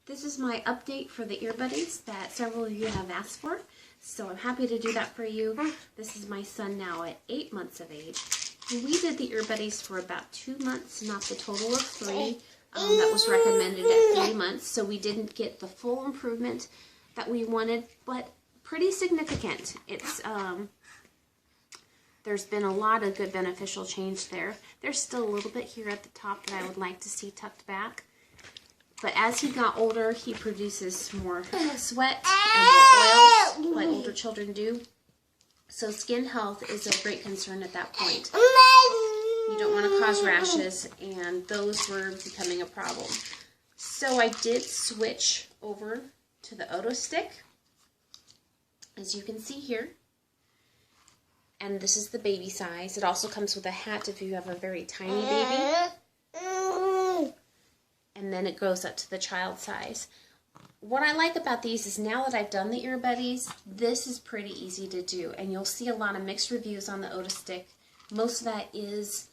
This is my update for the ear buddies that several of you have asked for. So I'm happy to do that for you. This is my son now at 8 months of age. We did the ear buddies for about 2 months, not the total of 3. That was recommended at 3 months. So we didn't get the full improvement that we wanted, but pretty significant. It's there's been a lot of good beneficial change there. There's still a little bit here at the top that I would like to see tucked back. But as he got older, he produces more sweat and more oils, like older children do. So skin health is a great concern at that point. You don't want to cause rashes, and those were becoming a problem. So I did switch over to the Otostick, as you can see here. And this is the baby size. It also comes with a hat if you have a very tiny baby. And then it goes up to the child size. What I like about these is now that I've done the ear buddies, this is pretty easy to do. And you'll see a lot of mixed reviews on the Otostick. Most of that is,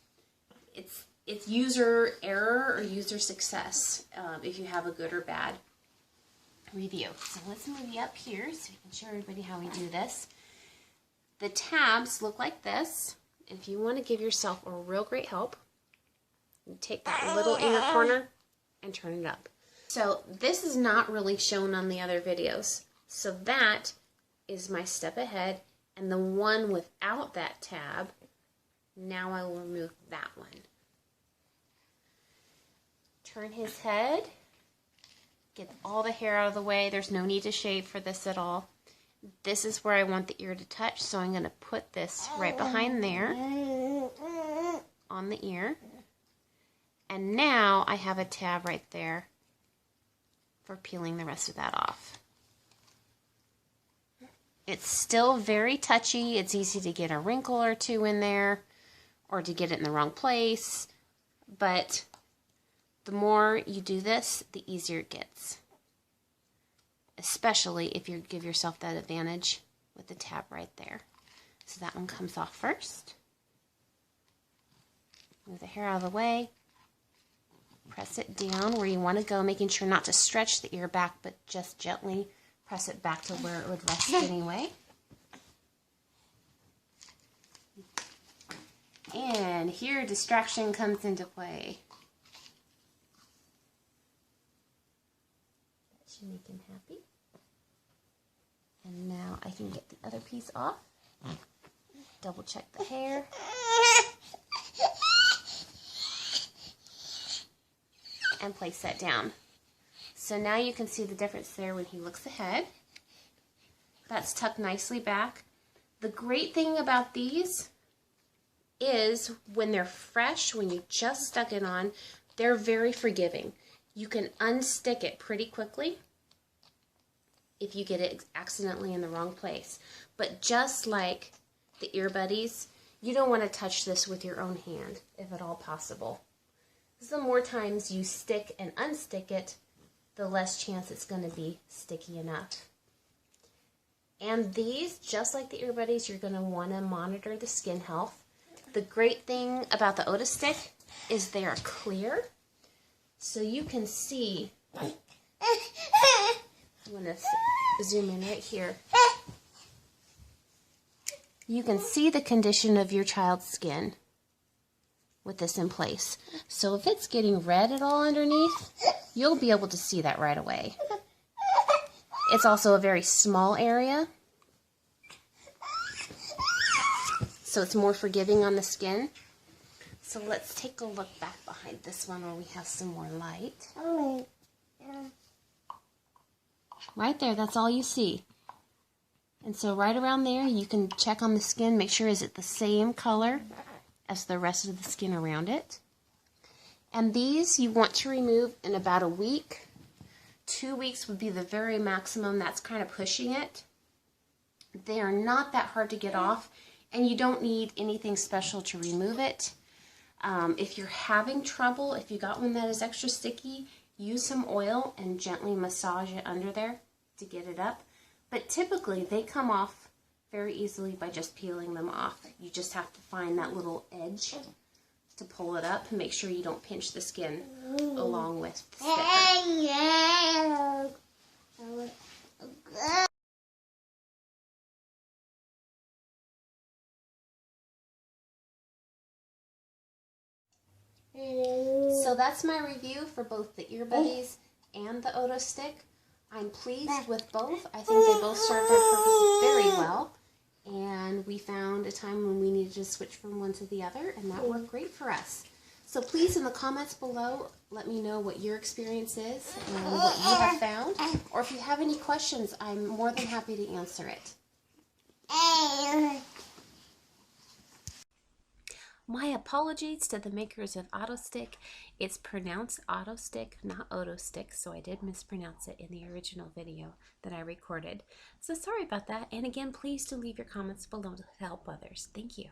it's user error or user success, if you have a good or bad review. So let's move you up here so we can show everybody how we do this. The tabs look like this. If you want to give yourself a real great help, you take that little inner corner and turn it up. So this is not really shown on the other videos. So that is my step ahead, and the one without that tab, now I will remove that one. Turn his head, get all the hair out of the way. There's no need to shave for this at all. This is where I want the ear to touch, so I'm going to put this right behind there on the ear. And now I have a tab right there for peeling the rest of that off. It's still very touchy. It's easy to get a wrinkle or two in there or to get it in the wrong place. But the more you do this, the easier it gets. Especially if you give yourself that advantage with the tab right there. So that one comes off first. Move the hair out of the way. Press it down where you want to go, making sure not to stretch the ear back, but just gently press it back to where it would rest anyway. And here distraction comes into play. That should make him happy. And now I can get the other piece off. Double check the hair. And place that down. So now you can see the difference there when he looks ahead. That's tucked nicely back. The great thing about these is when they're fresh, when you just stuck it on, they're very forgiving. You can unstick it pretty quickly if you get it accidentally in the wrong place. But just like the ear buddies, you don't want to touch this with your own hand, if at all possible. The more times you stick and unstick it, the less chance it's going to be sticky enough. And these, just like the ear buddies, you're going to want to monitor the skin health. The great thing about the Otostick is they are clear, so you can see. I'm going to zoom in right here. You can see the condition of your child's skin with this in place. So if it's getting red at all underneath, you'll be able to see that right away. It's also a very small area, so it's more forgiving on the skin. So let's take a look back behind this one where we have some more light. Right there, that's all you see. And so right around there, you can check on the skin, make sure is it the same color as the rest of the skin around it. And these you want to remove in about a week. 2 weeks would be the very maximum. That's kind of pushing it. They are not that hard to get off, and you don't need anything special to remove it. If you're having trouble, if you got one that is extra sticky, use some oil and gently massage it under there to get it up. But typically they come off very easily by just peeling them off. You just have to find that little edge to pull it up and make sure you don't pinch the skin along with the sticker. So that's my review for both the ear buddies and the Otostick. I'm pleased with both. I think they both served their purpose very well. And we found a time when we needed to switch from one to the other, and that worked great for us. So please, in the comments below, let me know what your experience is and what you have found. Or if you have any questions, I'm more than happy to answer it. My apologies to the makers of Otostick. It's pronounced Otostick, not Otostick, so I did mispronounce it in the original video that I recorded. So sorry about that. And again, please do leave your comments below to help others. Thank you.